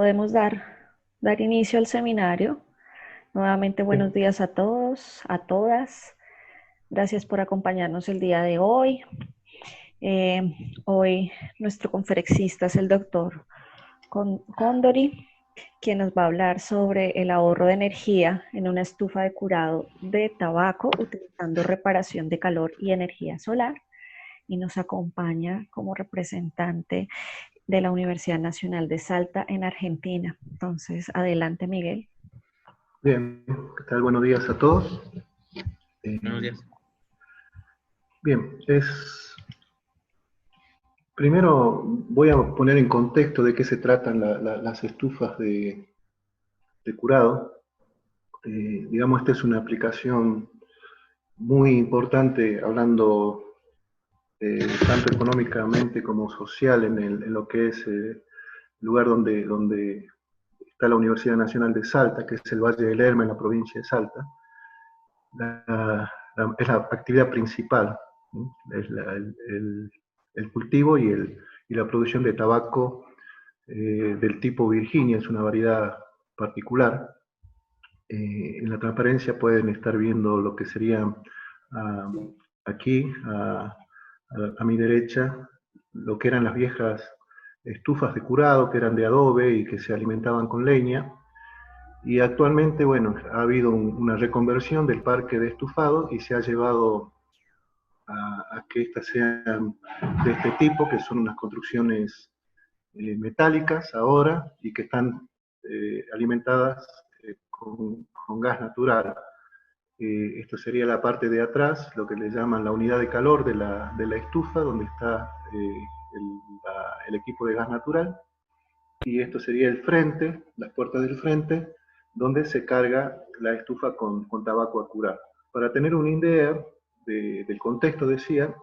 Podemos dar inicio al seminario. Nuevamente, buenos Bien, días a todos, a todas. Gracias por acompañarnos el día de hoy. Eh, Hoy nuestro conferencista es el doctor Condori, quien nos va a hablar sobre el ahorro de energía en una estufa de curado de tabaco utilizando reparación de calor y energía solar. Y nos acompaña como representante de la Universidad Nacional de Salta en Argentina. Entonces, adelante, Miguel. bien, ¿qué tal? Buenos días a todos. Buenos Eh, días. bien, primero voy a poner en contexto de qué se tratan las estufas de curado. Digamos, esta es una aplicación muy importante, hablando tanto económicamente como social, en lo que es el lugar donde está la Universidad Nacional de Salta, que es el Valle del Lerma, en la provincia de Salta. Es la actividad principal, ¿no? Es el cultivo y la producción de tabaco del tipo Virginia, es una variedad particular. En la transparencia pueden estar viendo lo que sería aquí, a mi derecha, lo que eran las viejas estufas de curado, que eran de adobe y que se alimentaban con leña. Y actualmente, bueno, ha habido una reconversión del parque de estufados y se ha llevado a que estas sean de este tipo, que son unas construcciones metálicas ahora y que están alimentadas con gas natural. Esto sería la parte de atrás, lo que le llaman la unidad de calor de la estufa, donde está el equipo de gas natural. Y esto sería el frente, las puertas del frente, donde se carga la estufa con tabaco a curar. Para tener una idea del contexto, decía,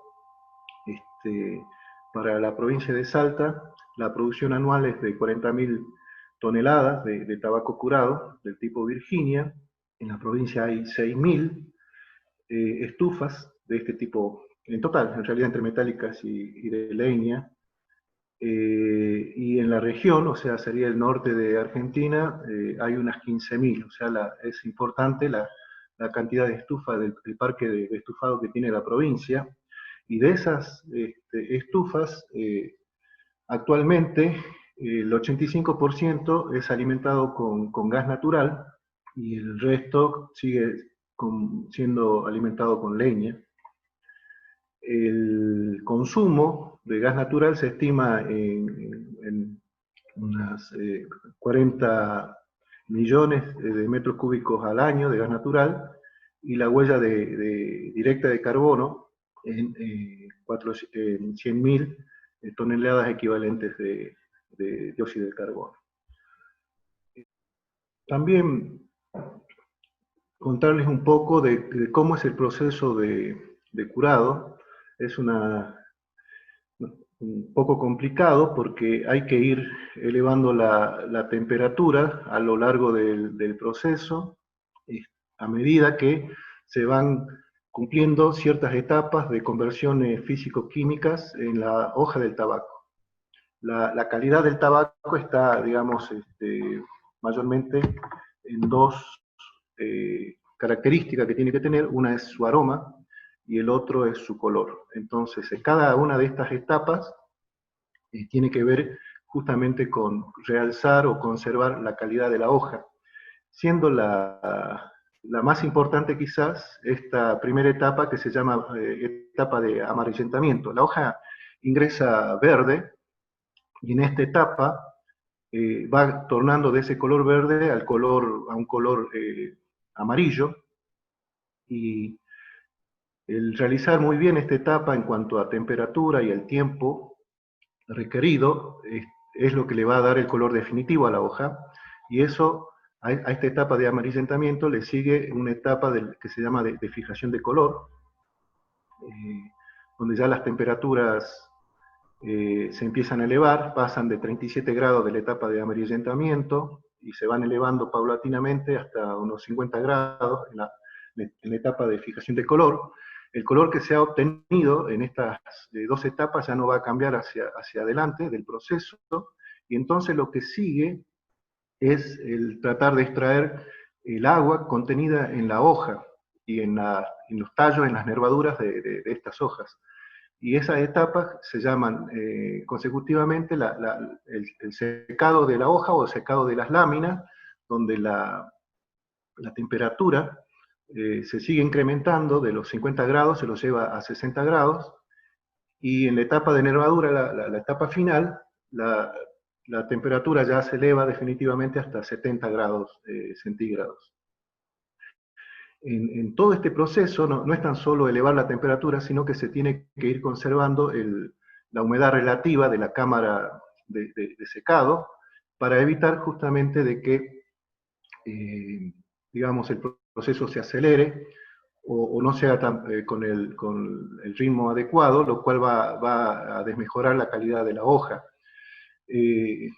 este, para la provincia de Salta, la producción anual es de 40.000 toneladas de tabaco curado del tipo Virginia. En la provincia hay 6.000 estufas de este tipo, en total, en realidad entre metálicas y de leña. Y en la región, o sea, sería el norte de Argentina, hay unas 15.000, o sea, es importante la cantidad de estufas del parque de estufado que tiene la provincia. Y de esas estufas, actualmente el 85% es alimentado con gas natural y el resto sigue siendo alimentado con leña. El consumo de gas natural se estima en unas 40 millones de metros cúbicos al año de gas natural y la huella directa de carbono en 100.000 toneladas equivalentes de dióxido de carbono. También contarles un poco de cómo es el proceso de curado. Es un poco complicado porque hay que ir elevando la temperatura a lo largo del proceso a medida que se van cumpliendo ciertas etapas de conversiones físico-químicas en la hoja del tabaco. La calidad del tabaco está, digamos, mayormente en dos características que tiene que tener. Una es su aroma y el otro es su color. Entonces, cada una de estas etapas tiene que ver justamente con realzar o conservar la calidad de la hoja, siendo la más importante quizás esta primera etapa que se llama etapa de amarillentamiento. La hoja ingresa verde y en esta etapa va tornando de ese color verde a un color amarillo, y el realizar muy bien esta etapa en cuanto a temperatura y el tiempo requerido es lo que le va a dar el color definitivo a la hoja, y eso a esta etapa de amarillentamiento le sigue una etapa que se llama de fijación de color, eh, donde ya las temperaturas se empiezan a elevar, pasan de 37 grados de la etapa de amarillentamiento y se van elevando paulatinamente hasta unos 50 grados en la etapa de fijación de color. El color que se ha obtenido en estas dos etapas ya no va a cambiar hacia adelante del proceso, y entonces lo que sigue es el tratar de extraer el agua contenida en la hoja y en los tallos, en las nervaduras de estas hojas. Y esas etapas se llaman consecutivamente el secado de la hoja o el secado de las láminas, donde la temperatura se sigue incrementando de los 50 grados, se los lleva a 60 grados, y en la etapa de nervadura, la etapa final, la temperatura ya se eleva definitivamente hasta 70 grados centígrados. En todo este proceso no es tan solo elevar la temperatura, sino que se tiene que ir conservando la humedad relativa de la cámara de secado para evitar justamente de que, digamos, el proceso se acelere o no sea con el ritmo adecuado, lo cual va a desmejorar la calidad de la hoja. Es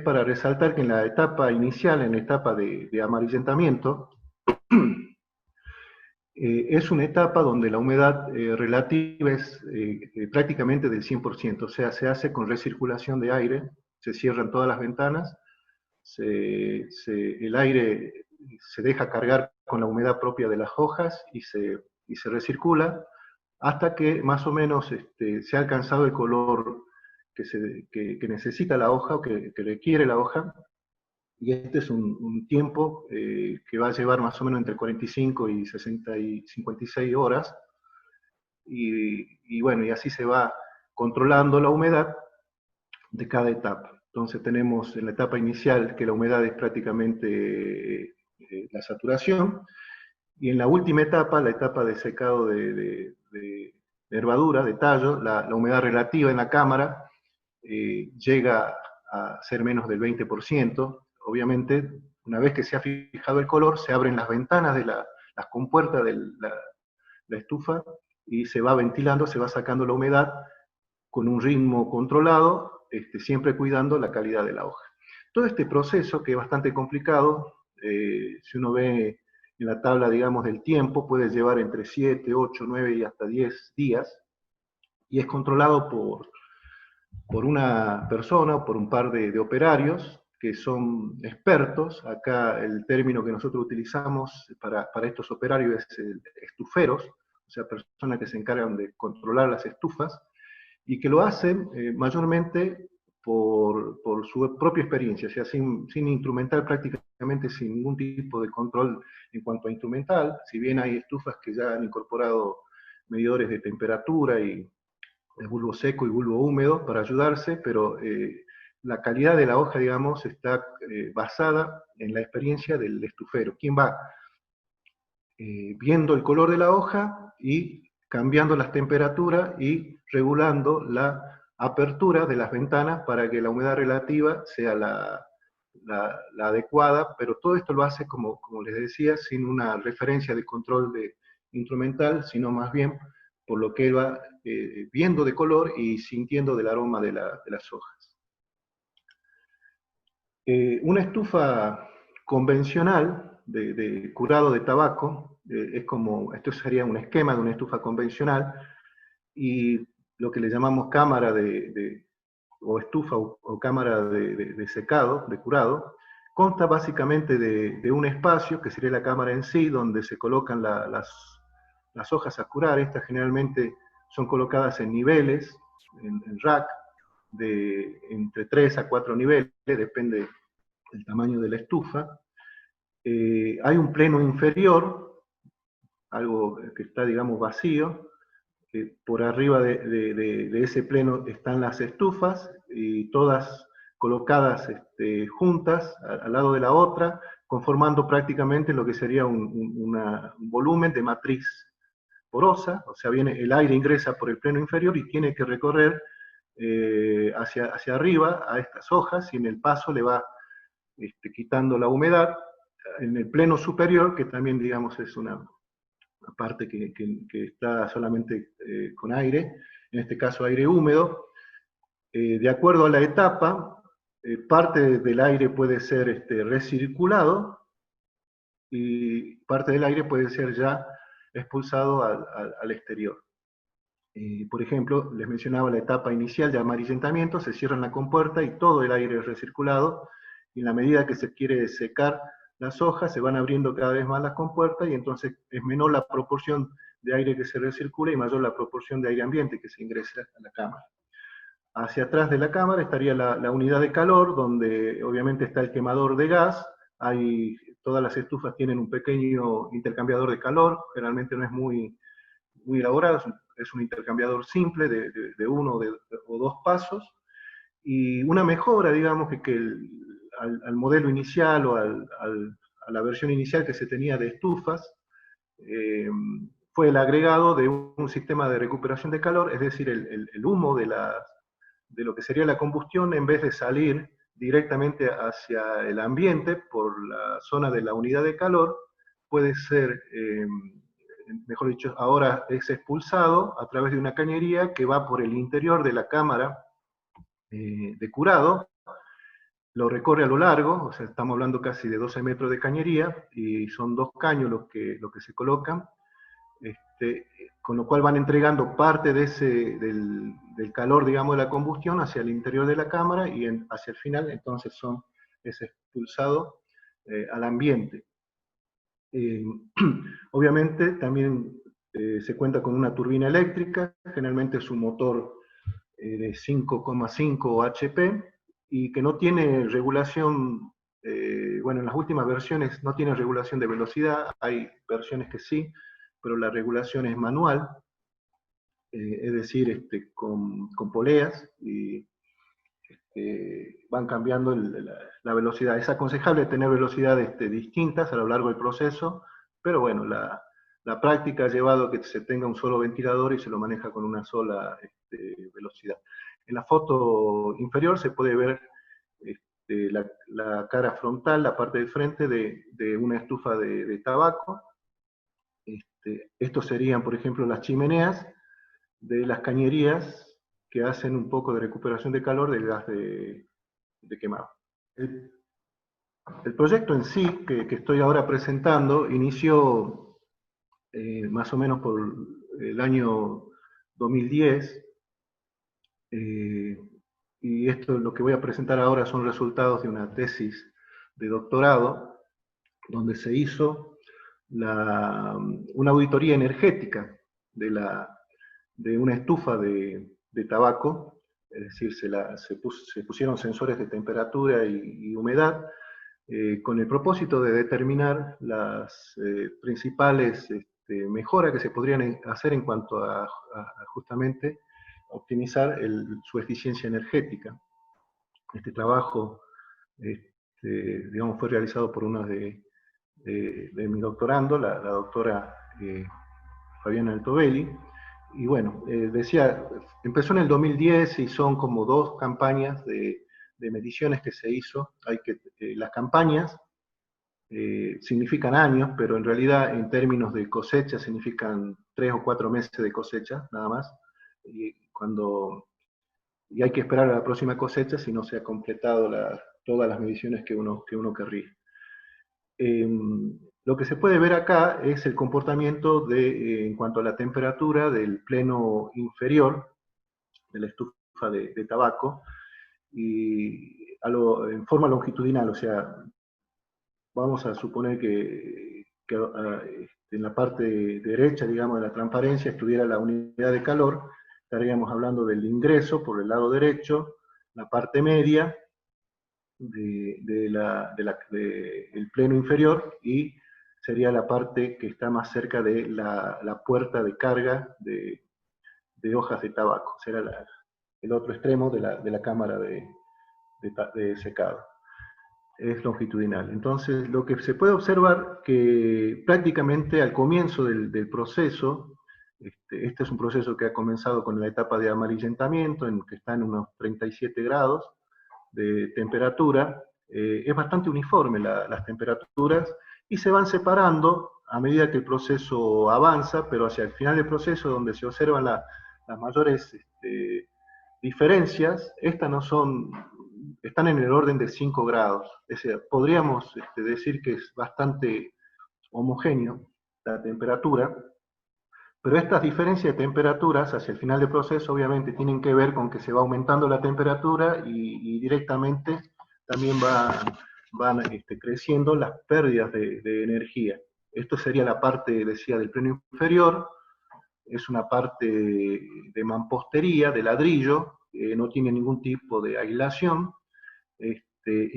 para resaltar que en la etapa inicial, en la etapa de amarillentamiento, es una etapa donde la humedad relativa es prácticamente del 100%, o sea, se hace con recirculación de aire, se cierran todas las ventanas, el aire se deja cargar con la humedad propia de las hojas y se recircula hasta que más o menos se ha alcanzado el color que necesita la hoja o que requiere la hoja. Y este es un tiempo que va a llevar más o menos entre 45 y 60 y 56 horas. Y bueno, y así se va controlando la humedad de cada etapa. Entonces tenemos en la etapa inicial que la humedad es prácticamente la saturación, y en la última etapa, la etapa de secado de nervadura, de tallo, la humedad relativa en la cámara llega a ser menos del 20%. Obviamente, una vez que se ha fijado el color, se abren las ventanas de las compuertas de la estufa y se va ventilando, se va sacando la humedad con un ritmo controlado, siempre cuidando la calidad de la hoja. Todo este proceso, que es bastante complicado, si uno ve en la tabla, digamos, del tiempo, puede llevar entre 7, 8, 9 y hasta 10 días, y es controlado por una persona o por un par de operarios que son expertos. Acá el término que nosotros utilizamos para estos operarios es estuferos, o sea, personas que se encargan de controlar las estufas, y que lo hacen mayormente por su propia experiencia, o sea, sin instrumental, prácticamente sin ningún tipo de control en cuanto a instrumental, si bien hay estufas que ya han incorporado medidores de temperatura y de bulbo seco y bulbo húmedo para ayudarse, pero la calidad de la hoja, digamos, está basada en la experiencia del estufero, quien va viendo el color de la hoja y cambiando las temperaturas y regulando la apertura de las ventanas para que la humedad relativa sea la adecuada, pero todo esto lo hace, como les decía, sin una referencia de control instrumental, sino más bien por lo que él va viendo de color y sintiendo del aroma de las hojas. Una estufa convencional de curado de tabaco, esto sería un esquema de una estufa convencional, y lo que le llamamos cámara o estufa o cámara de secado, de curado, consta básicamente de un espacio, que sería la cámara en sí, donde se colocan las hojas a curar. Estas generalmente son colocadas en niveles, en rack, de entre 3 a 4 niveles, depende del tamaño de la estufa. Hay un pleno inferior, algo que está, digamos, vacío. Por arriba de ese pleno están las estufas, y todas colocadas juntas al lado de la otra, conformando prácticamente lo que sería un volumen de matriz porosa. O sea, el aire ingresa por el pleno inferior y tiene que recorrer hacia arriba a estas hojas, y en el paso le va quitando la humedad. En el pleno superior, que también, digamos, es una parte que está solamente con aire, en este caso aire húmedo, de acuerdo a la etapa, parte del aire puede ser recirculado, y parte del aire puede ser ya expulsado al exterior. Por ejemplo, les mencionaba la etapa inicial de amarillentamiento, se cierra la compuerta y todo el aire es recirculado, y en la medida que se quiere secar las hojas, se van abriendo cada vez más las compuertas y entonces es menor la proporción de aire que se recircula y mayor la proporción de aire ambiente que se ingresa a la cámara. Hacia atrás de la cámara estaría la unidad de calor, donde obviamente está el quemador de gas. Todas las estufas tienen un pequeño intercambiador de calor, generalmente no es muy elaborado, es un intercambiador simple de uno o dos pasos. Y una mejora, digamos, al modelo inicial o a la versión inicial que se tenía de estufas, fue el agregado de un sistema de recuperación de calor, es decir, el humo de lo que sería la combustión, en vez de salir directamente hacia el ambiente por la zona de la unidad de calor, puede ser, mejor dicho, ahora es expulsado a través de una cañería que va por el interior de la cámara de curado, lo recorre a lo largo, o sea, estamos hablando casi de 12 metros de cañería, y son 2 caños los que se colocan, con lo cual van entregando parte del calor, digamos, de la combustión hacia el interior de la cámara, y hacia el final entonces es expulsado al ambiente. Obviamente también se cuenta con una turbina eléctrica, generalmente es un motor de 5,5 HP, y que no tiene regulación, bueno, en las últimas versiones no tiene regulación de velocidad, hay versiones que sí, pero la regulación es manual, es decir, con poleas, y van cambiando la velocidad. Es aconsejable tener velocidades distintas a lo largo del proceso, pero bueno, la práctica ha llevado a que se tenga un solo ventilador y se lo maneja con una sola velocidad. En la foto inferior se puede ver la cara frontal, la parte del frente de una estufa de tabaco. Estos serían, por ejemplo, las chimeneas de las cañerías que hacen un poco de recuperación de calor del gas de quemado. El proyecto en sí, que estoy ahora presentando, inició más o menos por el año 2010, y lo que voy a presentar ahora son resultados de una tesis de doctorado, donde se hizo una auditoría energética de una estufa de tabaco, es decir, se pusieron sensores de temperatura y humedad, con el propósito de determinar las principales mejoras que se podrían hacer en cuanto a justamente optimizar su eficiencia energética. Este trabajo, digamos, fue realizado por una de mi doctorando, la doctora Fabiana Altobelli, y bueno, empezó en el 2010 y son como 2 campañas de mediciones que se hizo. Las campañas significan años, pero en realidad en términos de cosecha significan 3 o 4 meses de cosecha, nada más, y hay que esperar a la próxima cosecha si no se ha completado todas las mediciones que uno querría. Lo que se puede ver acá es el comportamiento en cuanto a la temperatura del pleno inferior de la estufa de tabaco, y en forma longitudinal, o sea, vamos a suponer que en la parte derecha, digamos, de la transparencia estuviera la unidad de calor, estaríamos hablando del ingreso por el lado derecho, la parte media del pleno inferior, y sería la parte que está más cerca de la puerta de carga de hojas de tabaco, será el otro extremo de la cámara de secado. Es longitudinal. Entonces, lo que se puede observar que prácticamente al comienzo del proceso, este es un proceso que ha comenzado con la etapa de amarillentamiento, que está en unos 37 grados de temperatura, es bastante uniforme las temperaturas, y se van separando a medida que el proceso avanza, pero hacia el final del proceso, donde se observan las mayores diferencias, están en el orden de 5 grados. Es decir, podríamos decir que es bastante homogéneo la temperatura, pero estas diferencias de temperaturas hacia el final del proceso obviamente tienen que ver con que se va aumentando la temperatura y directamente también van creciendo las pérdidas de energía. Esto sería la parte, decía, del plano inferior. Es una parte de mampostería, de ladrillo, no tiene ningún tipo de aislación, y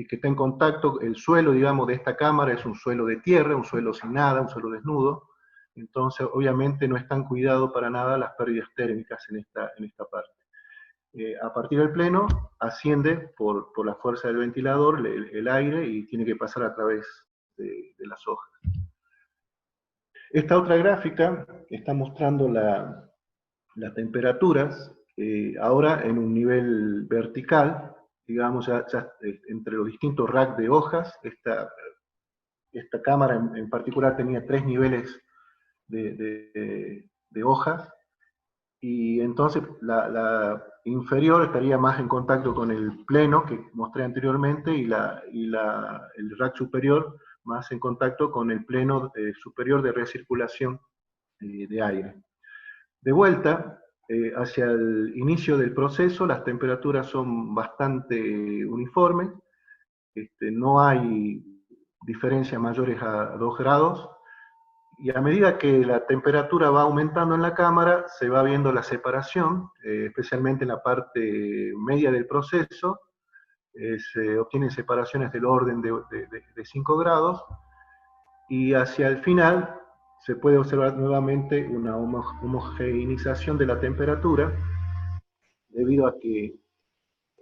que está en contacto, el suelo, digamos, de esta cámara es un suelo de tierra, un suelo sin nada, un suelo desnudo, entonces obviamente no están cuidados para nada las pérdidas térmicas en esta parte. A partir del pleno asciende por la fuerza del ventilador el aire y tiene que pasar a través de las hojas. Esta otra gráfica está mostrando las temperaturas, ahora en un nivel vertical, digamos, ya entre los distintos racks de hojas. Esta cámara en particular tenía 3 niveles de hojas, y entonces la inferior estaría más en contacto con el pleno que mostré anteriormente, y el rack superior más en contacto con el pleno superior de recirculación de aire. De vuelta, hacia el inicio del proceso, las temperaturas son bastante uniformes, no hay diferencias mayores a 2 grados, y a medida que la temperatura va aumentando en la cámara, se va viendo la separación, especialmente en la parte media del proceso, se obtienen separaciones del orden de 5 grados, y hacia el final se puede observar nuevamente una homogeneización de la temperatura, debido a que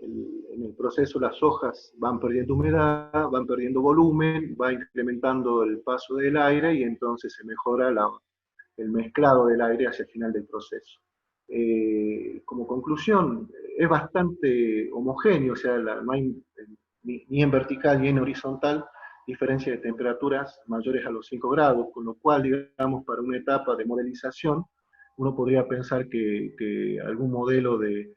en el proceso las hojas van perdiendo humedad, van perdiendo volumen, va incrementando el paso del aire, y entonces se mejora el mezclado del aire hacia el final del proceso. Como conclusión, es bastante homogéneo, o sea, no hay ni en vertical ni en horizontal diferencia de temperaturas mayores a los 5 grados, con lo cual, digamos, para una etapa de modelización, uno podría pensar que algún modelo de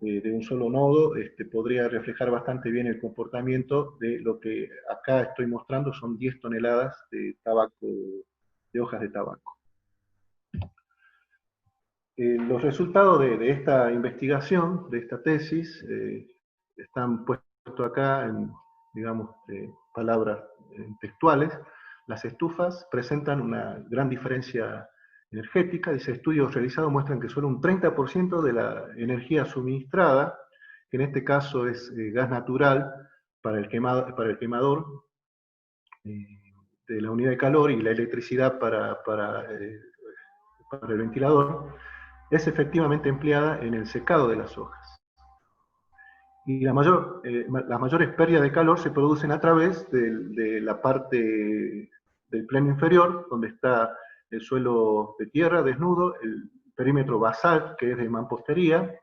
un solo nodo podría reflejar bastante bien el comportamiento de lo que acá estoy mostrando, son 10 toneladas de tabaco, de hojas de tabaco. Los resultados de esta investigación, de esta tesis, están puestos acá en, digamos, palabras textuales. Las estufas presentan una gran diferencia energética. Dice, estudios realizados muestran que solo un 30% de la energía suministrada, que en este caso es gas natural para el quemador de la unidad de calor, y la electricidad para el ventilador, es efectivamente empleada en el secado de las hojas. Y las mayores pérdidas de calor se producen a través de la parte del plano inferior, donde está el suelo de tierra desnudo, el perímetro basal, que es de mampostería,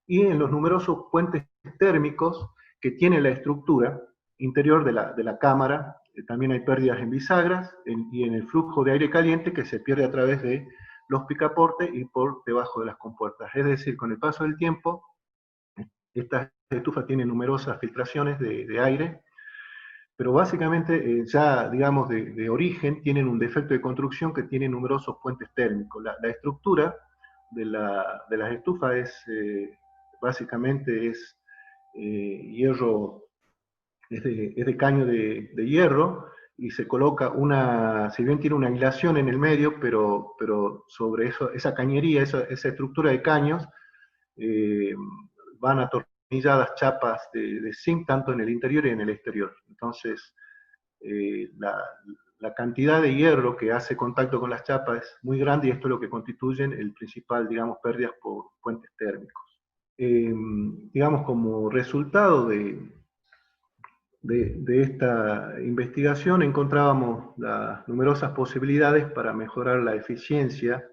y en los numerosos puentes térmicos que tiene la estructura interior de la cámara. También hay pérdidas en bisagras y en el flujo de aire caliente, que se pierde a través de los picaportes y por debajo de las compuertas. Es decir, con el paso del tiempo, estas estufas tienen numerosas filtraciones de aire, pero básicamente ya, digamos, de origen tienen un defecto de construcción que tiene numerosos puentes térmicos. La estructura de las estufas básicamente es hierro, es de caño de hierro, y se coloca si bien tiene una aislación en el medio, pero sobre esa cañería, esa estructura de caños, van atornilladas chapas de zinc tanto en el interior y en el exterior. Entonces, la cantidad de hierro que hace contacto con las chapas es muy grande, y esto es lo que constituye el principal, digamos, pérdidas por puentes térmicos. Digamos, como resultado de esta investigación, encontrábamos las numerosas posibilidades para mejorar la eficiencia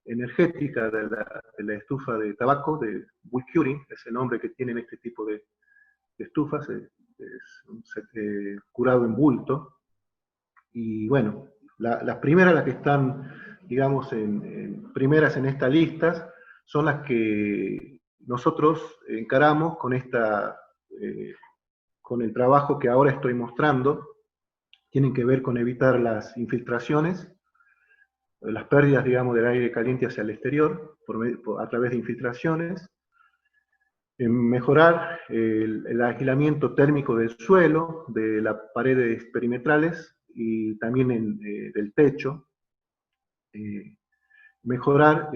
energética de la estufa de tabaco, de wood curing, es el nombre que tienen este tipo de estufas, es curado en bulto. Y bueno, las primeras, las que están, digamos, primeras en estas listas, son las que nosotros encaramos con el trabajo que ahora estoy mostrando. Tienen que ver con evitar las infiltraciones, las pérdidas, digamos, del aire caliente hacia el exterior, a través de infiltraciones, Mejorar el aislamiento térmico del suelo, de las paredes perimetrales y también del techo. Mejorar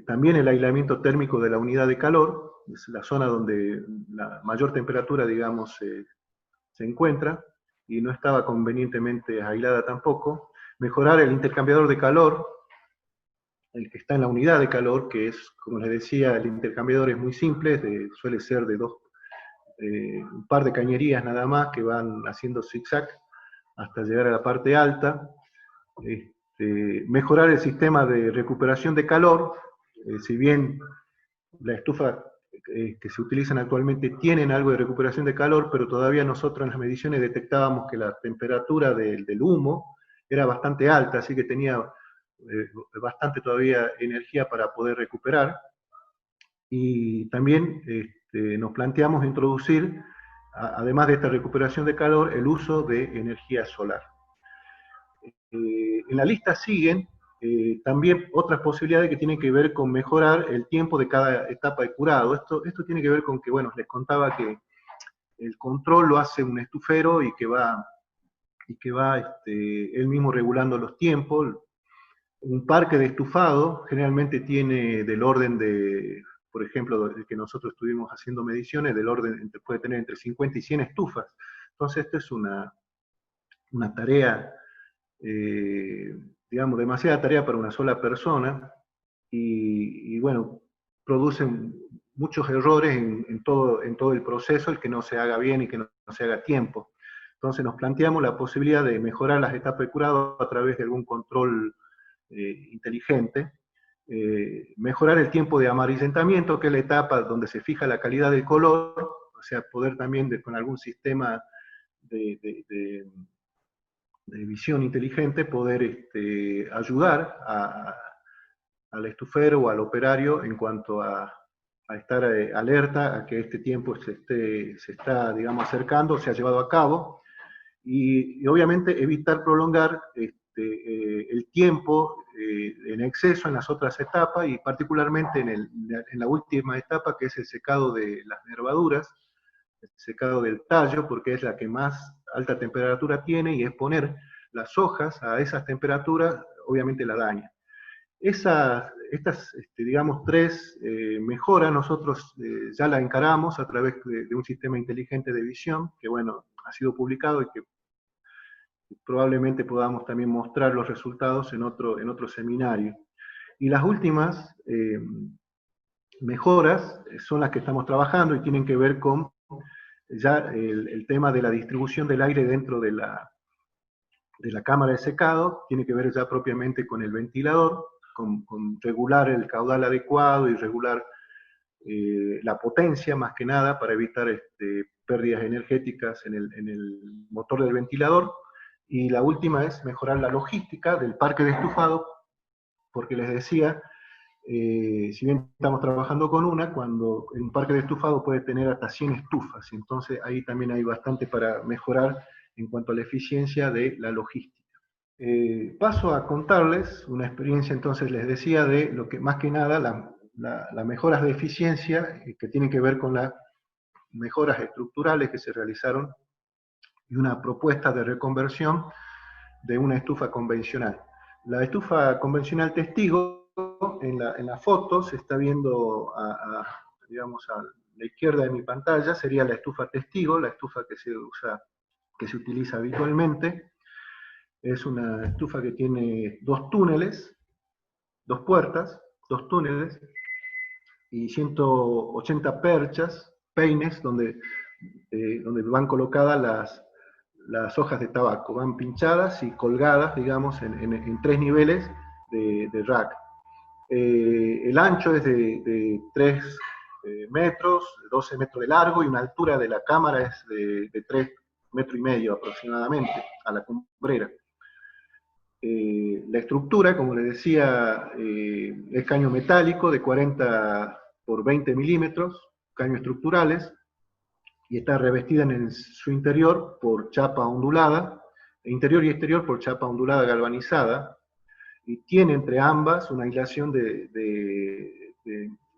también el aislamiento térmico de la unidad de calor, es la zona donde la mayor temperatura, digamos, se encuentra y no estaba convenientemente aislada tampoco. Mejorar el intercambiador de calor, el que está en la unidad de calor, que es, como les decía, el intercambiador es muy simple, suele ser de un par de cañerías nada más que van haciendo zigzag hasta llegar a la parte alta. Mejorar el sistema de recuperación de calor, si bien la estufa que se utilizan actualmente tienen algo de recuperación de calor, pero todavía nosotros en las mediciones detectábamos que la temperatura del humo era bastante alta, así que tenía bastante todavía energía para poder recuperar. Y también nos planteamos introducir, además de esta recuperación de calor, el uso de energía solar. En la lista siguen también otras posibilidades que tienen que ver con mejorar el tiempo de cada etapa de curado. Esto tiene que ver con que, bueno, les contaba que el control lo hace un estufero y que va él mismo regulando los tiempos. Un parque de estufado generalmente tiene del orden de, por ejemplo, el que nosotros estuvimos haciendo mediciones, del orden, puede tener entre 50 y 100 estufas. Entonces, esto es una tarea digamos, demasiada tarea para una sola persona y bueno, producen muchos errores en todo el proceso, el que no se haga bien y que no se haga a tiempo. Entonces nos planteamos la posibilidad de mejorar las etapas de curado a través de algún control inteligente, mejorar el tiempo de amarillentamiento, que es la etapa donde se fija la calidad del color, o sea, poder también con algún sistema de visión inteligente poder ayudar al estufero o al operario en cuanto a estar alerta a que este tiempo se está, digamos, acercando, se ha llevado a cabo, y obviamente evitar prolongar el tiempo en exceso en las otras etapas, y particularmente en la última etapa, que es el secado de las nervaduras, el secado del tallo, porque es la que más alta temperatura tiene, y exponer las hojas a esas temperaturas obviamente la daña. Estas, digamos, tres mejoras nosotros ya la encaramos a través de un sistema inteligente de visión, que bueno, ha sido publicado y que probablemente podamos también mostrar los resultados en otro seminario. Y las últimas mejoras son las que estamos trabajando y tienen que ver con ya el tema de la distribución del aire dentro de la cámara de secado, tiene que ver ya propiamente con el ventilador, con regular el caudal adecuado y regular la potencia más que nada para evitar pérdidas energéticas en el motor del ventilador. Y la última es mejorar la logística del parque de estufado, porque les decía, si bien estamos trabajando con cuando en un parque de estufado puede tener hasta 100 estufas, entonces ahí también hay bastante para mejorar en cuanto a la eficiencia de la logística. Paso a contarles una experiencia, entonces les decía, de lo que más que nada las mejoras de eficiencia que tienen que ver con las mejoras estructurales que se realizaron y una propuesta de reconversión de una estufa convencional. La estufa convencional testigo, en la foto se está viendo digamos, a la izquierda de mi pantalla, sería la estufa testigo, la estufa que se utiliza habitualmente. Es una estufa que tiene dos túneles, dos puertas, dos túneles, y 180 perchas, peines, donde van colocadas las hojas de tabaco, van pinchadas y colgadas, digamos, en tres niveles de rack. El ancho es de 3 metros, 12 metros de largo, y una altura de la cámara es de 3 metros y medio aproximadamente a la cumbrera. La estructura, como les decía, es caño metálico de 40 por 20 milímetros, caños estructurales, y está revestida en su interior por chapa ondulada, interior y exterior por chapa ondulada galvanizada, y tiene entre ambas una aislación de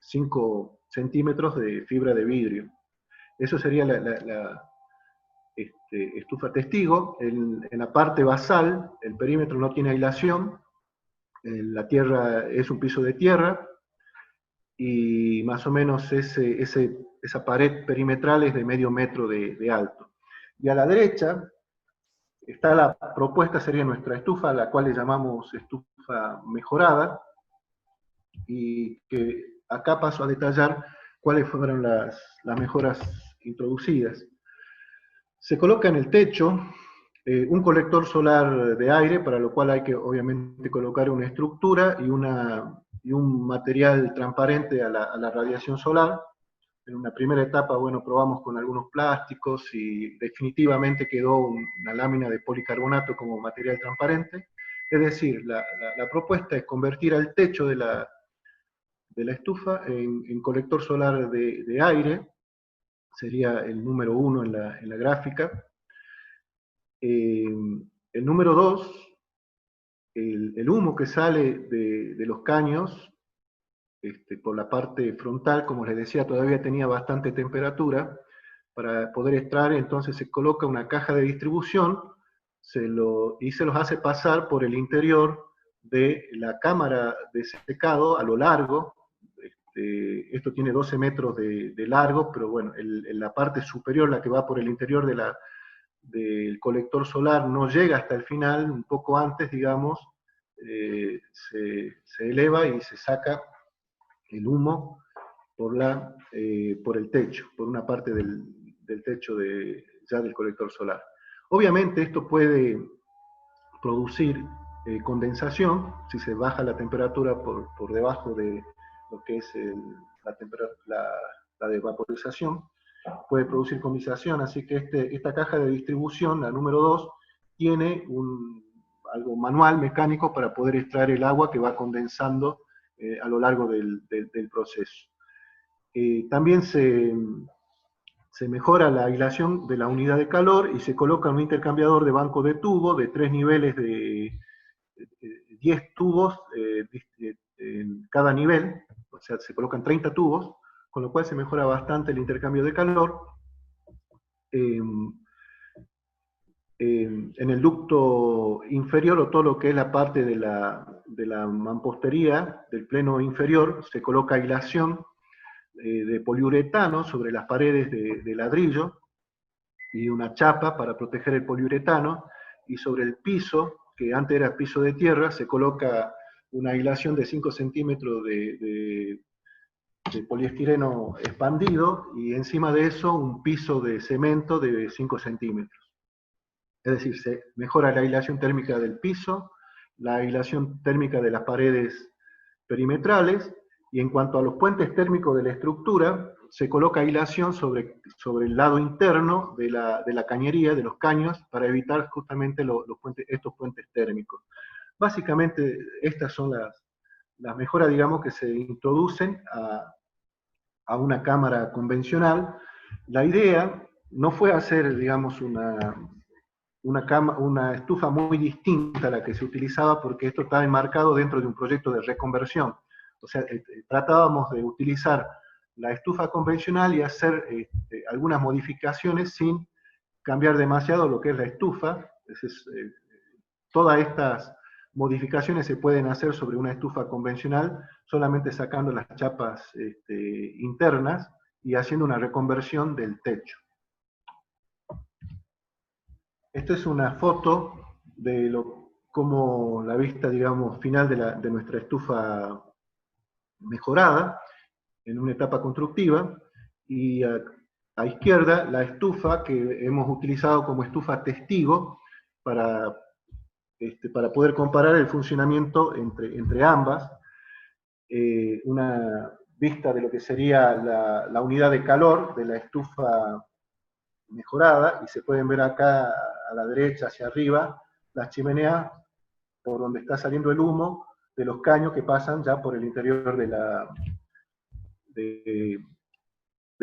5 centímetros de fibra de vidrio. Eso sería la estufa testigo. En la parte basal, el perímetro no tiene aislación, la tierra es un piso de tierra, y más o menos esa pared perimetral es de medio metro de alto. Y a la derecha está la propuesta, sería nuestra estufa, a la cual le llamamos estufa mejorada, y que acá paso a detallar cuáles fueron las mejoras introducidas. Se coloca en el techo un colector solar de aire, para lo cual hay que obviamente colocar una estructura y un material transparente a la radiación solar. En una primera etapa, bueno, probamos con algunos plásticos y definitivamente quedó una lámina de policarbonato como material transparente. Es decir, la propuesta es convertir al techo de la estufa en colector solar de aire, sería el número 1 en la gráfica. El número 2, el humo que sale de los caños, por la parte frontal, como les decía, todavía tenía bastante temperatura. Para poder extraer, entonces se coloca una caja de distribución y se los hace pasar por el interior de la cámara de secado a lo largo. Esto tiene 12 metros de largo, pero bueno, la parte superior, la que va por el interior del colector solar, no llega hasta el final, un poco antes, digamos, se eleva y se saca el humo por el techo, por una parte del techo ya del colector solar. Obviamente esto puede producir condensación si se baja la temperatura por debajo de lo que es la de vaporización, puede producir condensación, así que esta caja de distribución, la número 2, tiene algo manual, mecánico, para poder extraer el agua que va condensando a lo largo del proceso. También se mejora la aislación de la unidad de calor y se coloca un intercambiador de banco de tubo de 3 niveles de 10 tubos en cada nivel, o sea, se colocan 30 tubos, con lo cual se mejora bastante el intercambio de calor. En el ducto inferior, o todo lo que es la parte de la mampostería del pleno inferior, se coloca aislación de poliuretano sobre las paredes de ladrillo y una chapa para proteger el poliuretano, y sobre el piso, que antes era piso de tierra, se coloca una aislación de 5 centímetros de poliestireno expandido, y encima de eso un piso de cemento de 5 centímetros. Es decir, se mejora la aislación térmica del piso, la aislación térmica de las paredes perimetrales, y en cuanto a los puentes térmicos de la estructura, se coloca aislación sobre el lado interno de la cañería, de los caños, para evitar justamente estos puentes térmicos. Básicamente, estas son las mejoras, digamos, que se introducen a una cámara convencional. La idea no fue hacer, digamos, una estufa muy distinta a la que se utilizaba, porque esto está enmarcado dentro de un proyecto de reconversión. O sea, tratábamos de utilizar la estufa convencional y hacer algunas modificaciones sin cambiar demasiado lo que es la estufa. Todas estas modificaciones se pueden hacer sobre una estufa convencional solamente sacando las chapas internas y haciendo una reconversión del techo. Esta es una foto de como la vista, digamos, final de nuestra estufa mejorada en una etapa constructiva, y a izquierda la estufa que hemos utilizado como estufa testigo para poder comparar el funcionamiento entre ambas. Una vista de lo que sería la unidad de calor de la estufa mejorada, y se pueden ver acá a la derecha hacia arriba las chimeneas por donde está saliendo el humo de los caños que pasan ya por el interior del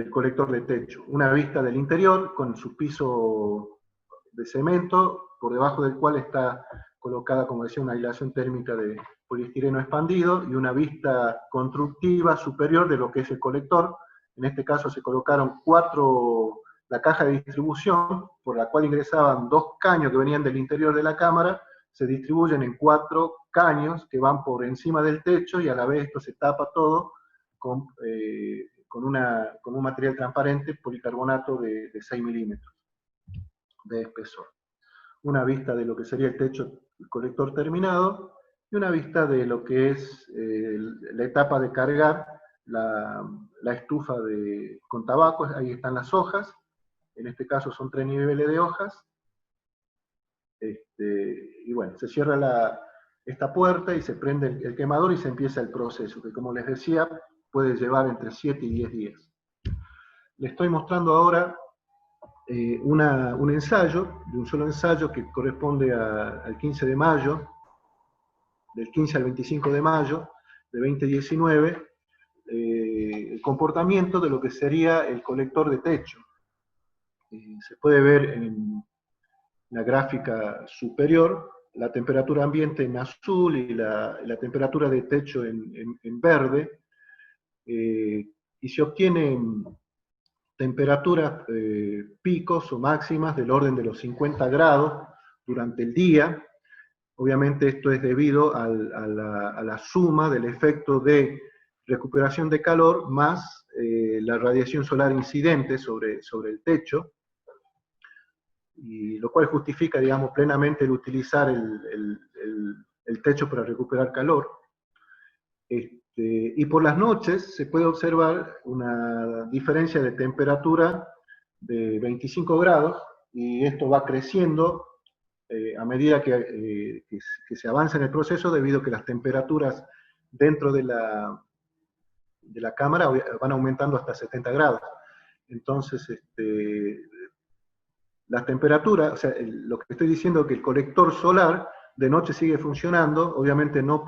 colector de techo. Una vista del interior con su piso de cemento, por debajo del cual está colocada, como decía, una aislación térmica de poliestireno expandido y una vista constructiva superior de lo que es el colector. En este caso se colocaron la caja de distribución, por la cual ingresaban 2 caños que venían del interior de la cámara, se distribuyen en 4 caños que van por encima del techo, y a la vez esto se tapa todo con un material transparente, policarbonato de 6 milímetros de espesor. Una vista de lo que sería el techo, el colector terminado, y una vista de lo que es la etapa de cargar la estufa con tabaco. Ahí están las hojas, en este caso son 3 niveles de hojas, y bueno, se cierra esta puerta y se prende el quemador y se empieza el proceso, que como les decía, puede llevar entre 7 y 10 días. Les estoy mostrando ahora un ensayo, de un solo ensayo que corresponde al 15 de mayo, del 15 al 25 de mayo de 2019, el comportamiento de lo que sería el colector de techo. Se puede ver en la gráfica superior la temperatura ambiente en azul y la temperatura de techo en verde, y se obtienen temperaturas picos o máximas del orden de los 50 grados durante el día. Obviamente esto es debido a la suma del efecto de recuperación de calor más la radiación solar incidente sobre el techo, y lo cual justifica, digamos, plenamente el utilizar el techo para recuperar calor. Y por las noches se puede observar una diferencia de temperatura de 25 grados, y esto va creciendo a medida que se avanza en el proceso, debido a que las temperaturas dentro de la cámara van aumentando hasta 70 grados. Entonces, las temperaturas, o sea, lo que estoy diciendo es que el colector solar de noche sigue funcionando, obviamente no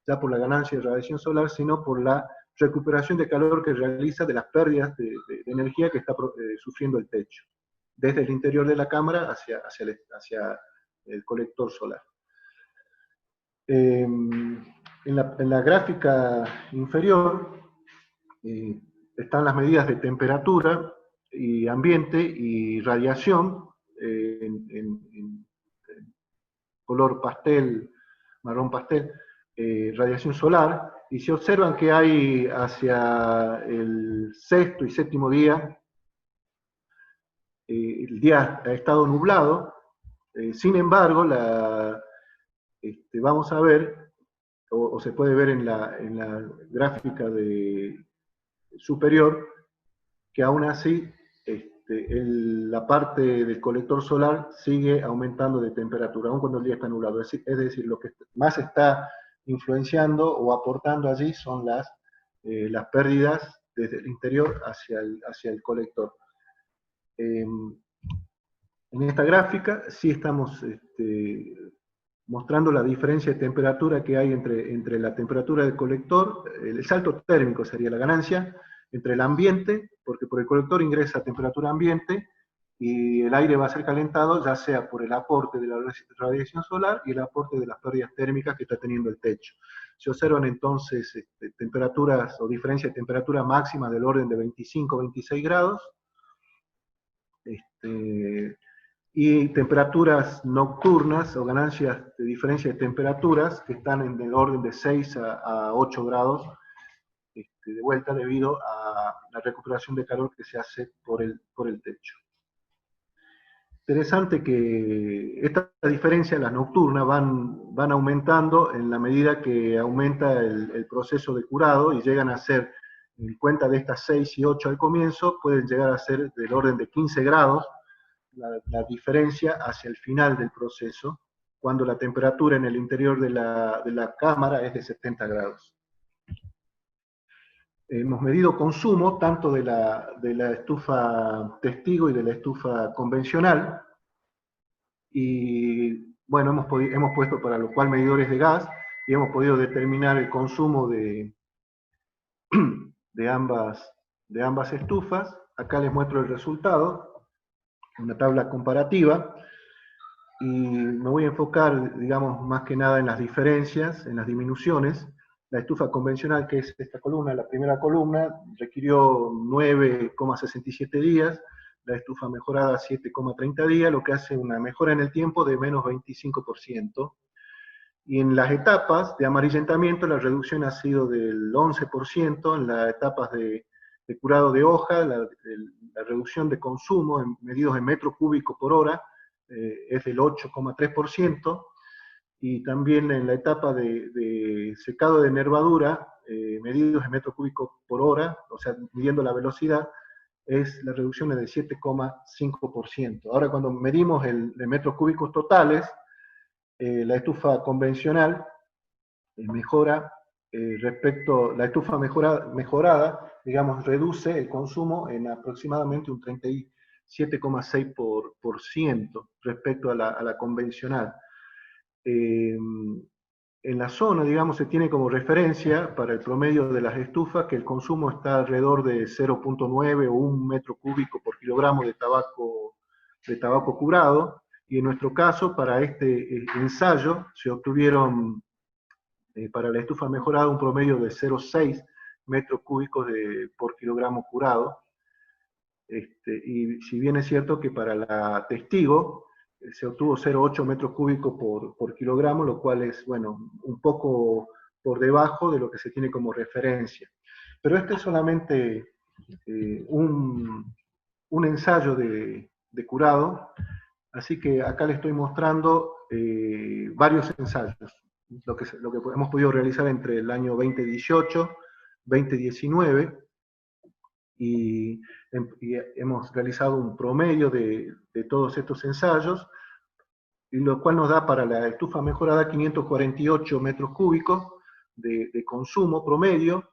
ya por la ganancia de radiación solar, sino por la recuperación de calor que realiza de las pérdidas de energía que está sufriendo el techo, desde el interior de la cámara hacia el colector solar. En la gráfica inferior están las medidas de temperatura y ambiente y radiación en color pastel, marrón pastel, radiación solar, y se observan que hay hacia el sexto y séptimo día, el día ha estado nublado. Sin embargo, vamos a ver, o se puede ver en la gráfica superior, que aún así la parte del colector solar sigue aumentando de temperatura, aun cuando el día está nublado. Es decir, lo que más está influenciando o aportando allí son las pérdidas desde el interior hacia el colector. En esta gráfica sí estamos mostrando la diferencia de temperatura que hay entre la temperatura del colector, el salto térmico sería la ganancia, entre el ambiente, porque por el colector ingresa temperatura ambiente, y el aire va a ser calentado, ya sea por el aporte de la radiación solar y el aporte de las pérdidas térmicas que está teniendo el techo. Se observan entonces temperaturas o diferencia de temperatura máxima del orden de 25-26 grados, y temperaturas nocturnas o ganancias de diferencia de temperaturas que están en el orden de 6 a 8 grados, de vuelta debido a la recuperación de calor que se hace por el techo. Interesante que esta diferencia, las nocturnas, van aumentando en la medida que aumenta el proceso de curado, y llegan a ser, en cuenta de estas 6 y 8 al comienzo, pueden llegar a ser del orden de 15 grados, la diferencia hacia el final del proceso, cuando la temperatura en el interior de la cámara es de 70 grados. Hemos medido consumo tanto de la estufa testigo y de la estufa convencional, y bueno, hemos puesto para lo cual medidores de gas, y hemos podido determinar el consumo de ambas estufas. Acá les muestro el resultado, una tabla comparativa. y me voy a enfocar, digamos, más que nada en las diferencias, en las disminuciones. La estufa convencional, que es esta columna, la primera columna, requirió 9,67 días, la estufa mejorada 7,30 días, lo que hace una mejora en el tiempo de menos 25%. Y en las etapas de amarillentamiento la reducción ha sido del 11%, en las etapas de curado de hoja la reducción de consumo medidos en metro cúbico por hora es del 8,3%, y también en la etapa de secado de nervadura, medidos en metro cúbico por hora, o sea, midiendo la velocidad, la reducción es del 7,5%. Ahora, cuando medimos el metros cúbicos totales, la estufa convencional mejora respecto, la estufa mejorada, digamos, reduce el consumo en aproximadamente un 37,6% respecto a la convencional. En la zona, digamos, se tiene como referencia para el promedio de las estufas que el consumo está alrededor de 0,9 o 1 metro cúbico por kilogramo de tabaco curado, y en nuestro caso, para este ensayo, se obtuvieron para la estufa mejorada un promedio de 0,6 metros cúbicos por kilogramo curado. Y si bien es cierto que para la testigo se obtuvo 0,8 metros cúbicos por kilogramo, lo cual es, bueno, un poco por debajo de lo que se tiene como referencia. Pero este es solamente un ensayo de curado, así que acá le estoy mostrando varios ensayos, lo que hemos podido realizar entre el año 2018, 2019, y hemos realizado un promedio de todos estos ensayos, y lo cual nos da para la estufa mejorada 548 metros cúbicos de consumo promedio,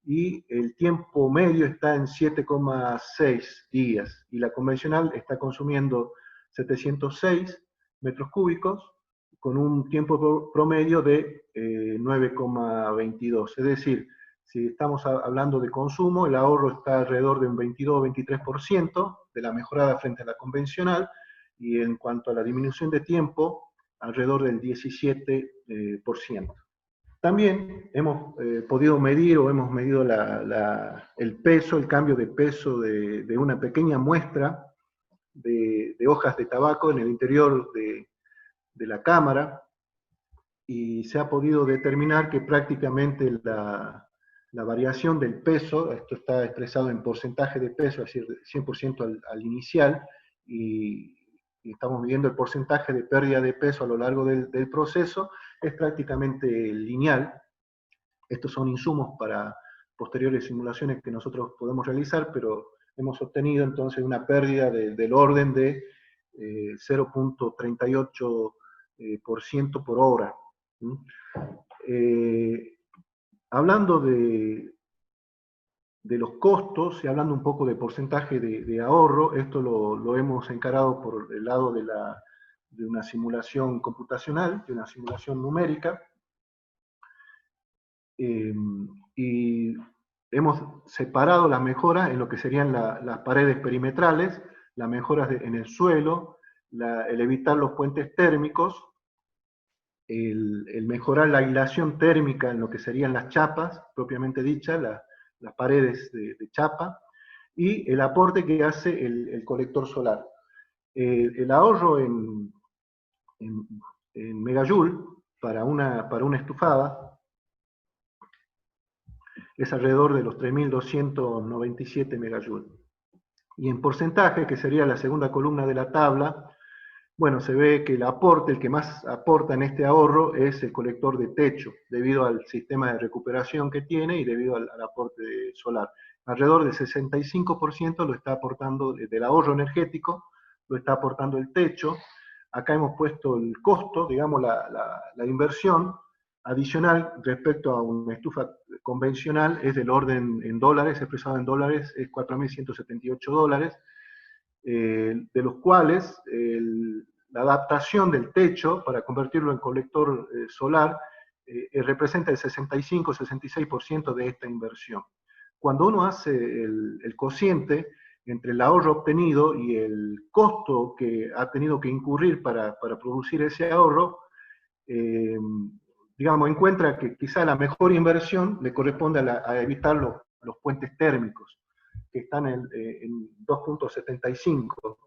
y el tiempo medio está en 7,6 días, y la convencional está consumiendo 706 metros cúbicos, con un tiempo promedio de 9,22. Es decir, si estamos hablando de consumo, el ahorro está alrededor de un 22-23% de la mejorada frente a la convencional, y en cuanto a la disminución de tiempo, alrededor del 17%. También hemos podido medir o hemos medido el peso, el cambio de peso de una pequeña muestra de hojas de tabaco en el interior de la cámara, y se ha podido determinar que prácticamente la variación del peso, esto está expresado en porcentaje de peso, es decir, 100% al inicial, y estamos midiendo el porcentaje de pérdida de peso a lo largo del proceso, es prácticamente lineal. Estos son insumos para posteriores simulaciones que nosotros podemos realizar, pero hemos obtenido entonces una pérdida del orden de 0,38% por hora. Hablando de los costos y hablando un poco de porcentaje de ahorro, esto lo hemos encarado por el lado de una simulación computacional, de una simulación numérica, y hemos separado las mejoras en lo que serían las paredes perimetrales, las mejoras en el suelo, el evitar los puentes térmicos, el mejorar la aislación térmica en lo que serían las chapas, propiamente dichas, las paredes de chapa, y el aporte que hace el colector solar. El ahorro en megajoule para una estufada es alrededor de los 3.297 megajoules. Y en porcentaje, que sería la segunda columna de la tabla, bueno, se ve que el que más aporta en este ahorro es el colector de techo, debido al sistema de recuperación que tiene y debido al aporte solar. Alrededor del 65% lo está aportando, del ahorro energético, lo está aportando el techo. Acá hemos puesto el costo, digamos, la inversión adicional respecto a una estufa convencional es del orden en dólares, expresado en dólares, es $4.178, de los cuales la adaptación del techo para convertirlo en colector solar representa el 65-66% de esta inversión. Cuando uno hace el cociente, entre el ahorro obtenido y el costo que ha tenido que incurrir para producir ese ahorro, digamos, encuentra que quizá la mejor inversión le corresponde a evitar los puentes térmicos, que están en 2,75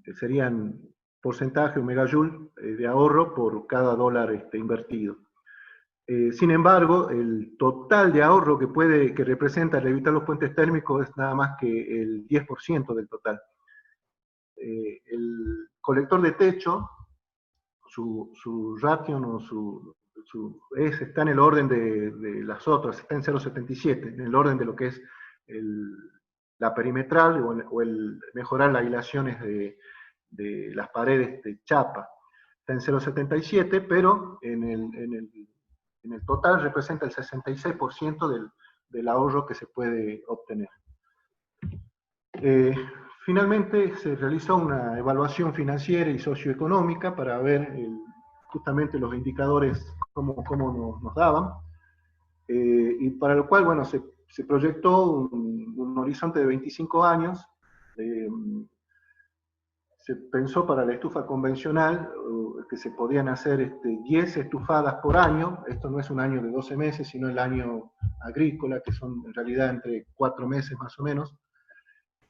que serían porcentaje o megajoule de ahorro por cada dólar invertido. Sin embargo, el total de ahorro que representa el evitar los puentes térmicos es nada más que el 10% del total. El colector de techo, su ration o está en el orden de las otras, está en 0,77, en el orden de lo que es la perimetral o el mejorar las aislaciones de las paredes de chapa. Está en 0,77, pero en el total representa el 66% del ahorro que se puede obtener. Finalmente se realizó una evaluación financiera y socioeconómica para ver justamente los indicadores cómo nos daban, y para lo cual, bueno, se proyectó un horizonte de 25 años. Se pensó para la estufa convencional que se podían hacer 10 estufadas por año. Esto no es un año de 12 meses, sino el año agrícola, que son en realidad entre 4 meses más o menos.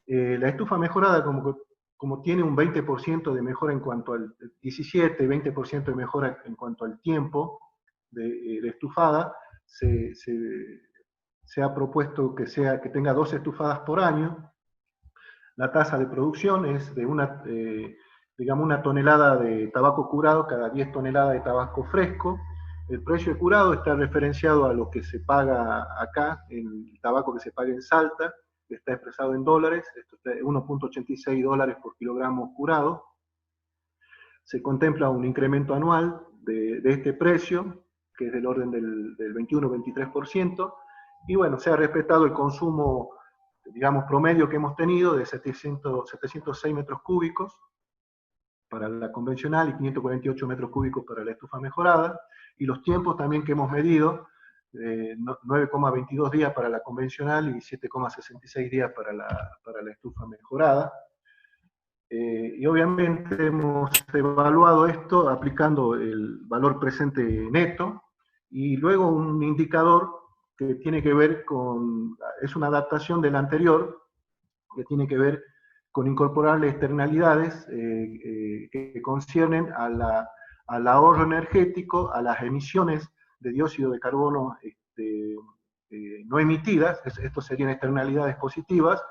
La estufa mejorada, como tiene un 20% de mejora en cuanto al 17, 20% de mejora en cuanto al tiempo de estufada, se ha propuesto que tenga 2 estufadas por año. La tasa de producción es de digamos, una tonelada de tabaco curado cada 10 toneladas de tabaco fresco. El precio de curado está referenciado a lo que se paga acá, el tabaco que se paga en Salta, que está expresado en dólares, esto está 1,86 dólares por kilogramo curado. Se contempla un incremento anual de este precio, que es del orden del 21-23%, y bueno, se ha respetado el consumo, digamos, promedio que hemos tenido de 706 metros cúbicos para la convencional y 548 metros cúbicos para la estufa mejorada, y los tiempos también que hemos medido, 9,22 días para la convencional y 7,66 días para la estufa mejorada. Y obviamente hemos evaluado esto aplicando el valor presente neto, y luego un indicador que tiene que ver es una adaptación del anterior, que tiene que ver con incorporarle externalidades que conciernen al ahorro energético, a las emisiones de dióxido de carbono no emitidas, esto serían externalidades positivas,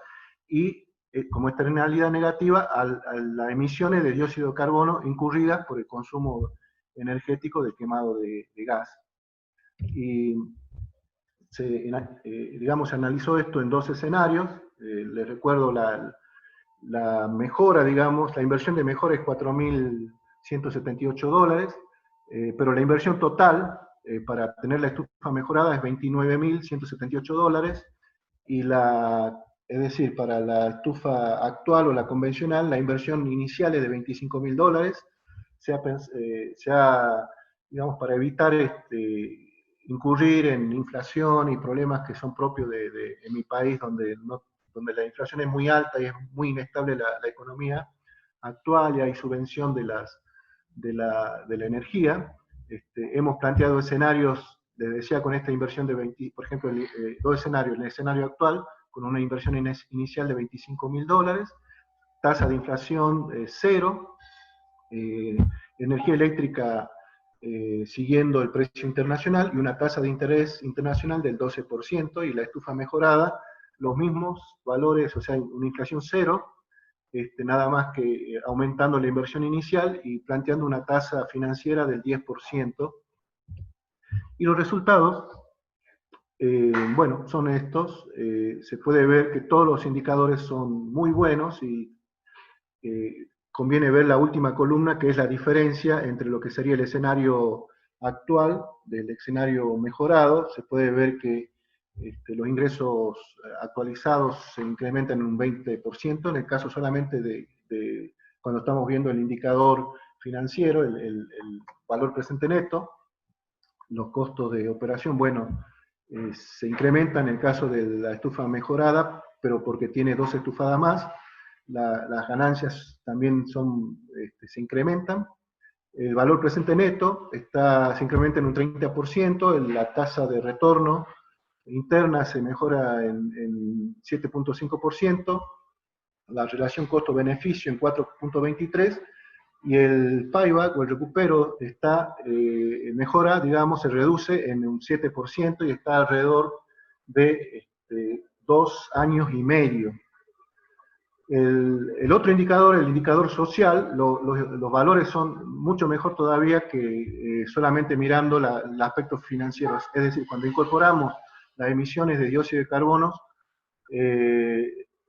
y como externalidad negativa a las emisiones de dióxido de carbono incurridas por el consumo energético del quemado de gas. Y digamos, se analizó esto en 2 escenarios. Les recuerdo la mejora, digamos, la inversión de mejora es 4.178 dólares, pero la inversión total para tener la estufa mejorada es 29.178 dólares, y es decir, para la estufa actual o la convencional, la inversión inicial es de 25.000 dólares, digamos, para evitar incurrir en inflación y problemas que son propios en mi país, donde la inflación es muy alta y es muy inestable la economía actual, y hay subvención de la energía. Hemos planteado escenarios, les decía, con esta inversión de 20, por ejemplo, 2 escenarios. El escenario actual, con una inversión inicial de 25.000 dólares, tasa de inflación 0, energía eléctrica siguiendo el precio internacional, y una tasa de interés internacional del 12%, y la estufa mejorada, los mismos valores, o sea, una inflación 0, nada más que aumentando la inversión inicial y planteando una tasa financiera del 10%. Y los resultados, bueno, son estos. Se puede ver que todos los indicadores son muy buenos, y conviene ver la última columna, que es la diferencia entre lo que sería el escenario actual del escenario mejorado. Se puede ver que los ingresos actualizados se incrementan en un 20%, en el caso solamente de cuando estamos viendo el indicador financiero, el valor presente neto. Los costos de operación, bueno, se incrementa en el caso de la estufa mejorada, pero porque tiene 2 estufadas más, las ganancias también se incrementan. El valor presente neto se incrementa en un 30%, la tasa de retorno interna se mejora en 7,5%, la relación costo-beneficio en 4,23%, y el payback o el recupero mejora, digamos, se reduce en un 7% y está alrededor de 2 años y medio. El otro indicador, el indicador social, los valores son mucho mejor todavía que solamente mirando el aspecto financiero. Es decir, cuando incorporamos las emisiones de dióxido de carbono,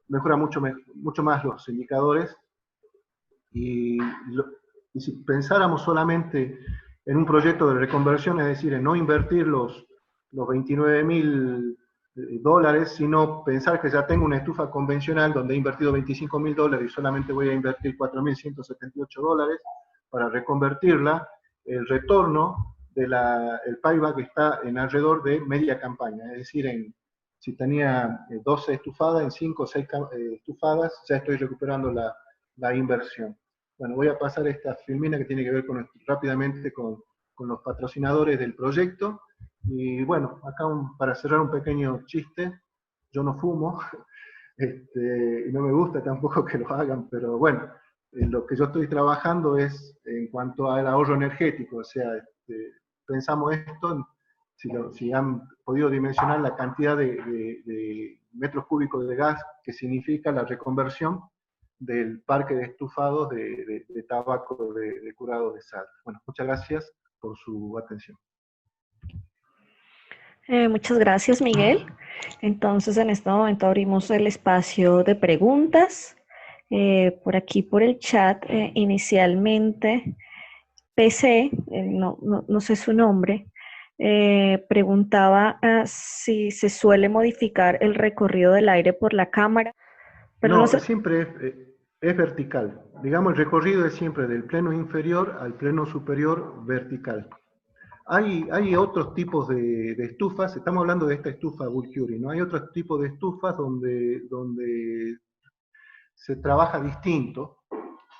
mejora mucho más los indicadores. Y si pensáramos solamente en un proyecto de reconversión, es decir, en no invertir los 29.000 dólares, sino pensar que ya tengo una estufa convencional donde he invertido 25.000 dólares y solamente voy a invertir 4.178 dólares para reconvertirla, el retorno el payback está en alrededor de media campaña, es decir, si tenía 12 estufadas, en 5 o 6 estufadas ya estoy recuperando la inversión. Bueno, voy a pasar esta filmina que tiene que ver rápidamente con los patrocinadores del proyecto. Y bueno, acá para cerrar un pequeño chiste, yo no fumo, y no me gusta tampoco que lo hagan, pero bueno, lo que yo estoy trabajando es en cuanto al ahorro energético, o sea, pensamos esto, si han podido dimensionar la cantidad de metros cúbicos de gas que significa la reconversión del parque de estufados de tabaco de curado de sal. Bueno, muchas gracias por su atención. Muchas gracias, Miguel. Entonces, en este momento abrimos el espacio de preguntas. Por aquí, por el chat, inicialmente, PC, no sé su nombre, preguntaba si se suele modificar el recorrido del aire por la cámara. Pero no siempre es vertical. Digamos, el recorrido es siempre del pleno inferior al pleno superior vertical. Hay otros tipos de estufas, estamos hablando de esta estufa Wood Curie, ¿no? Hay otros tipos de estufas donde se trabaja distinto.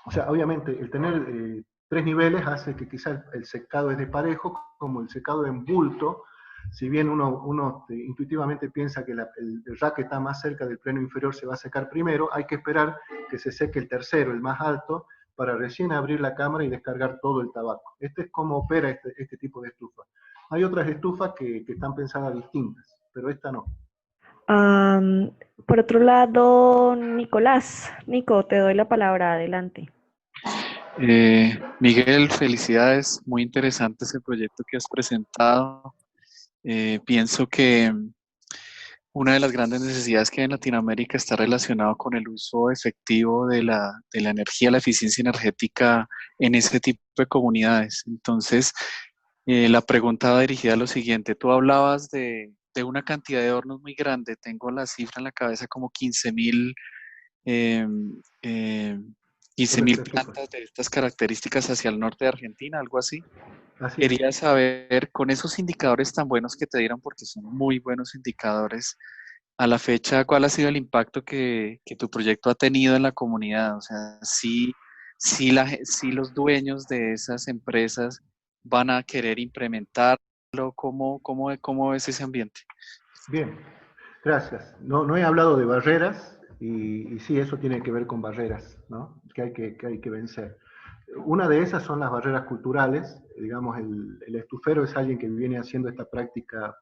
O sea, obviamente, el tener 3 niveles hace que quizá el secado es desparejo, como el secado en bulto. Si bien uno intuitivamente piensa que el rack que está más cerca del pleno inferior se va a secar primero, hay que esperar que se seque el tercero, el más alto, para recién abrir la cámara y descargar todo el tabaco. Este es como opera este tipo de estufa. Hay otras estufas que están pensadas distintas, pero esta no. Por otro lado, Nico, te doy la palabra, adelante. Miguel, felicidades, muy interesante ese proyecto que has presentado. Pienso que una de las grandes necesidades que hay en Latinoamérica está relacionado con el uso efectivo de la energía, la eficiencia energética en ese tipo de comunidades. Entonces, la pregunta va dirigida a lo siguiente. Tú hablabas de una cantidad de hornos muy grande. Tengo la cifra en la cabeza como 15.000 plantas de estas características hacia el norte de Argentina, algo así. Quería saber, con esos indicadores tan buenos que te dieron, porque son muy buenos indicadores, a la fecha, ¿cuál ha sido el impacto que tu proyecto ha tenido en la comunidad? O sea, si los dueños de esas empresas van a querer implementarlo, ¿cómo es ese ambiente? Bien, gracias. No he hablado de barreras, y sí, eso tiene que ver con barreras, ¿no? que hay que vencer. Una de esas son las barreras culturales. Digamos, el estufero es alguien que viene haciendo esta práctica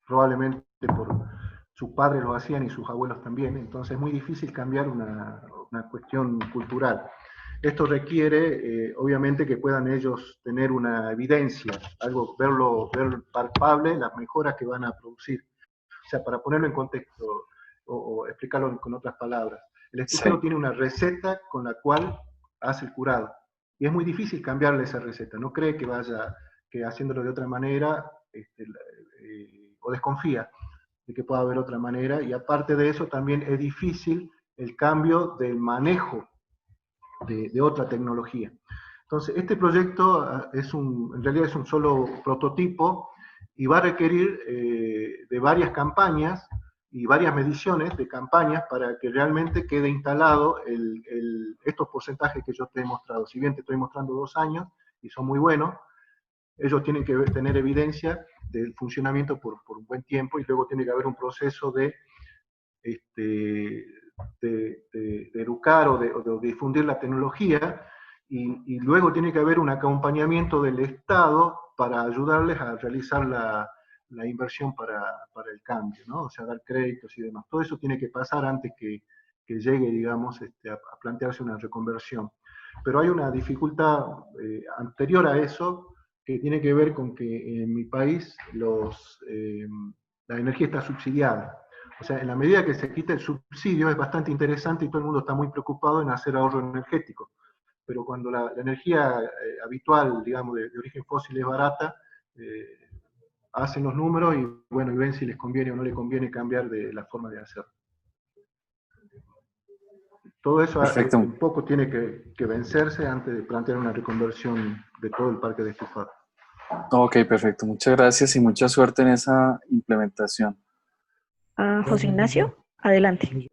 probablemente por sus padres lo hacían y sus abuelos también, entonces es muy difícil cambiar una cuestión cultural. Esto requiere, obviamente, que puedan ellos tener una evidencia, ver palpable, las mejoras que van a producir. O sea, para ponerlo en contexto o explicarlo con otras palabras, el estufero tiene una receta con la cual hace el curado, y es muy difícil cambiarle esa receta. No cree que haciéndolo de otra manera, o desconfía de que pueda haber otra manera, y aparte de eso también es difícil el cambio del manejo de otra tecnología. Entonces, este proyecto en realidad es un solo prototipo, y va a requerir de varias campañas y varias mediciones de campañas para que realmente quede instalado estos porcentajes que yo te he mostrado. Si bien te estoy mostrando 2 años y son muy buenos, ellos tienen que tener evidencia del funcionamiento por un buen tiempo, y luego tiene que haber un proceso de educar o de difundir la tecnología, y luego tiene que haber un acompañamiento del Estado para ayudarles a realizar la inversión para el cambio, ¿no? O sea, dar créditos y demás. Todo eso tiene que pasar antes que llegue, digamos, a plantearse una reconversión. Pero hay una dificultad anterior a eso, que tiene que ver con que en mi país la energía está subsidiada. O sea, en la medida que se quita el subsidio es bastante interesante y todo el mundo está muy preocupado en hacer ahorro energético. Pero cuando la energía habitual, digamos, de origen fósil es barata, hacen los números y, bueno, y ven si les conviene o no les conviene cambiar de la forma de hacerlo. Todo eso Perfecto. un poco tiene que vencerse antes de plantear una reconversión de todo el parque de estufado. Ok, perfecto. Muchas gracias y mucha suerte en esa implementación. José Ignacio, adelante.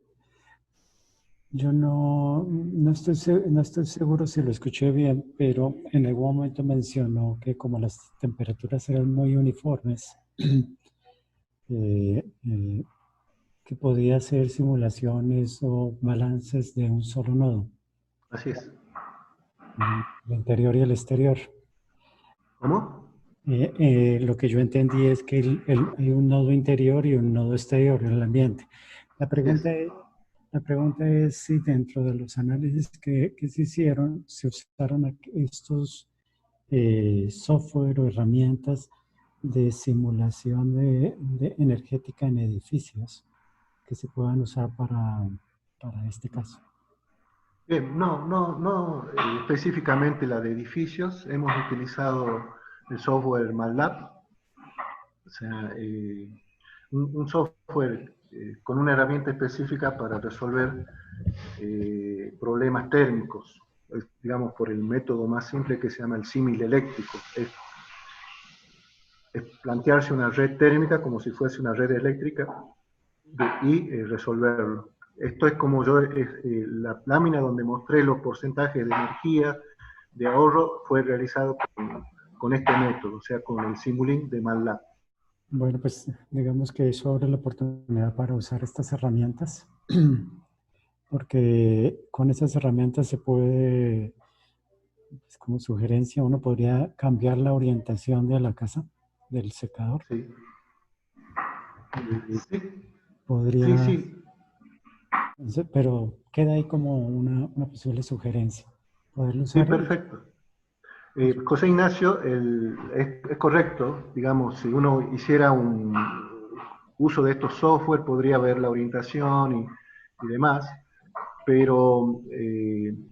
Yo no estoy seguro si lo escuché bien, pero en algún momento mencionó que como las temperaturas eran muy uniformes, que podía hacer simulaciones o balances de un solo nodo. Así es. El interior y el exterior. ¿Cómo? Lo que yo entendí es que hay un nodo interior y un nodo exterior en el ambiente. La pregunta es si dentro de los análisis que se hicieron, se usaron estos software o herramientas de simulación de energética en edificios que se puedan usar para este caso. Bien, no específicamente la de edificios. Hemos utilizado el software MATLAB, o sea, un software con una herramienta específica para resolver problemas térmicos, digamos, por el método más simple que se llama el símil eléctrico. Es plantearse una red térmica como si fuese una red eléctrica y resolverlo. Esto es como la lámina donde mostré los porcentajes de energía, de ahorro, fue realizado con este método, o sea, con el Simulink de MATLAB. Bueno, pues digamos que eso abre la oportunidad para usar estas herramientas, porque con esas herramientas se puede, pues, como sugerencia, uno podría cambiar la orientación de la casa, del secador. Sí. Sí. Podría, Sí. pero queda ahí como una posible sugerencia. ¿Poderlo Sí, usar? perfecto. José Ignacio, es correcto, digamos, si uno hiciera un uso de estos software, podría ver la orientación y demás, pero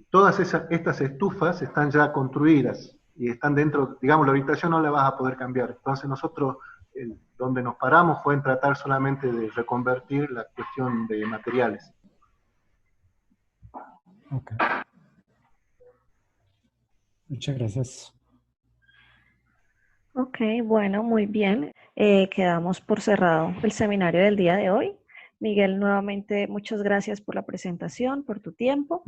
todas estas estufas están ya construidas y están dentro, digamos, la orientación no la vas a poder cambiar. Entonces nosotros, donde nos paramos fue en tratar solamente de reconvertir la cuestión de materiales. Ok. Muchas gracias. Ok, bueno, muy bien. Quedamos por cerrado el seminario del día de hoy. Miguel, nuevamente muchas gracias por la presentación, por tu tiempo.